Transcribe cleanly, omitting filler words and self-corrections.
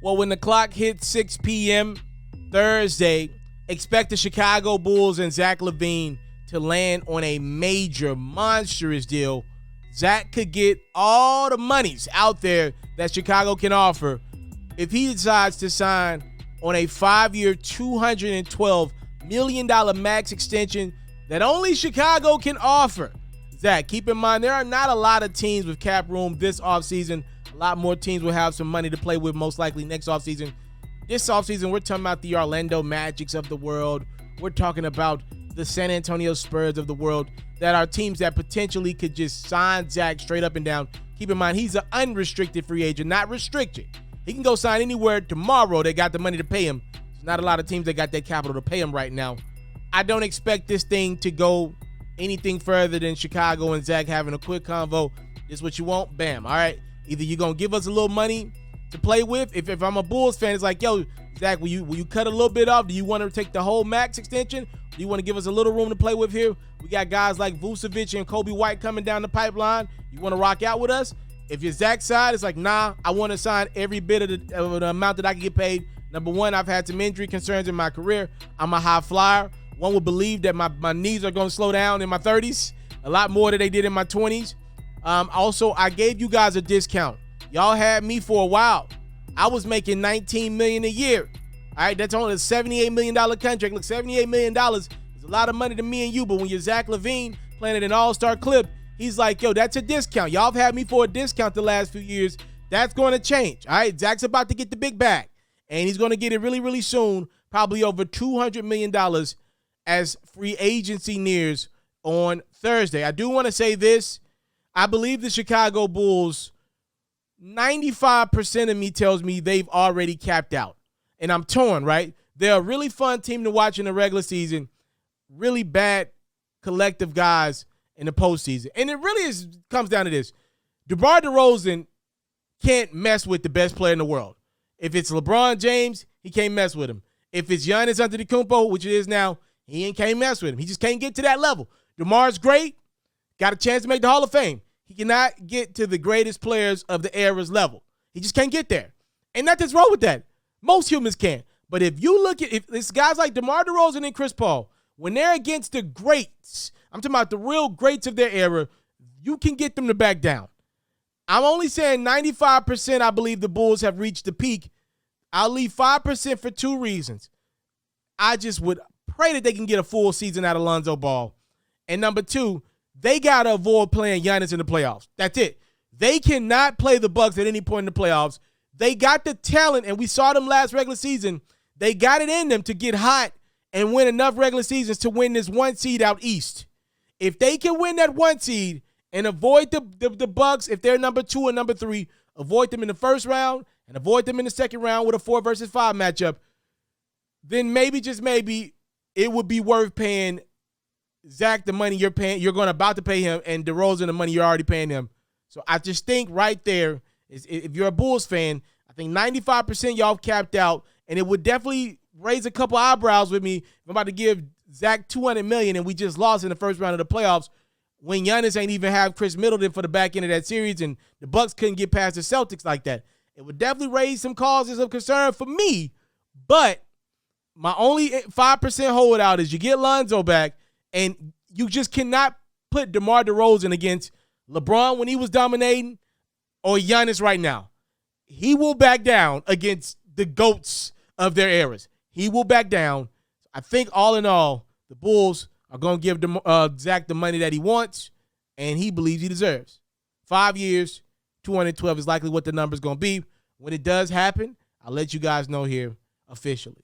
Well, when the clock hits 6 p.m. Thursday, expect the Chicago Bulls and Zach Lavine to land on a major, monstrous deal. Zach could get all the monies out there that Chicago can offer if he decides to sign on a 5-year, $212 million max extension that only Chicago can offer. Zach, keep in mind, there are not a lot of teams with cap room this offseason. A lot more teams will have some money to play with most likely next offseason. This offseason, we're talking about the Orlando Magics of the world. We're talking about the San Antonio Spurs of the world that are teams that potentially could just sign Zach straight up and down. Keep in mind, he's an unrestricted free agent, not restricted. He can go sign anywhere tomorrow. They got the money to pay him. There's not a lot of teams that got that capital to pay him right now. I don't expect this thing to go anything further than Chicago and Zach having a quick convo. This is what you want, bam. All right, either you're going to give us a little money to play with. If I'm a Bulls fan, it's like, yo, Zach, will you cut a little bit off? Do you want to take the whole max extension? Do you want to give us a little room to play with here? We got guys like Vucevic and Kobe White coming down the pipeline. You want to rock out with us? If you're Zach's side, it's like, nah, I want to sign every bit of the amount that I can get paid. Number one, I've had some injury concerns in my career. I'm a high flyer. One would believe that my knees are going to slow down in my 30s, a lot more than they did in my 20s. Also, I gave you guys a discount. Y'all had me for a while. I was making $19 million a year. All right, that's only a $78 million contract. Look, $78 million is a lot of money to me and you, but when you're Zach Lavine playing at an all-star clip, he's like, yo, that's a discount. Y'all have had me for a discount the last few years. That's going to change. All right, Zach's about to get the big bag, and he's going to get it really, really soon, probably over $200 million as free agency nears on Thursday. I do want to say this. I believe the Chicago Bulls, 95% of me tells me they've already capped out. And I'm torn, right? They're a really fun team to watch in the regular season. Really bad collective guys in the postseason. And it really comes down to this. DeMar DeRozan can't mess with the best player in the world. If it's LeBron James, he can't mess with him. If it's Giannis Antetokounmpo, which it is now, he can't mess with him. He just can't get to that level. DeMar's great. Got a chance to make the Hall of Fame. He cannot get to the greatest players of the era's level. He just can't get there. And nothing's wrong with that. Most humans can. But if you look at, if it's guys like DeMar DeRozan and Chris Paul, when they're against the greats, I'm talking about the real greats of their era, you can get them to back down. I'm only saying 95% I believe the Bulls have reached the peak. I'll leave 5% for two reasons. I just would pray that they can get a full season out of Lonzo Ball. And number two, they got to avoid playing Giannis in the playoffs. That's it. They cannot play the Bucks at any point in the playoffs. They got the talent, and we saw them last regular season. They got it in them to get hot and win enough regular seasons to win this one seed out east. If they can win that one seed and avoid the Bucks, if they're number 2 or number 3, avoid them in the first round and avoid them in the second round with a 4 versus 5 matchup, then maybe, just maybe, it would be worth paying Zach the money you're going to about to pay him, and DeRozan the money you're already paying him. So I just think right there, if you're a Bulls fan, I think 95% y'all capped out, and it would definitely raise a couple eyebrows with me if I'm about to give Zach $200 million and we just lost in the first round of the playoffs when Giannis ain't even have Chris Middleton for the back end of that series, and the Bucks couldn't get past the Celtics like that. It would definitely raise some causes of concern for me, but my only 5% holdout is you get Lonzo back, and you just cannot put DeMar DeRozan against LeBron when he was dominating or Giannis right now. He will back down against the GOATs of their eras. He will back down. I think all in all, the Bulls are going to give Zach the money that he wants and he believes he deserves. 5 years, 212 is likely what the number's going to be. When it does happen, I'll let you guys know here officially.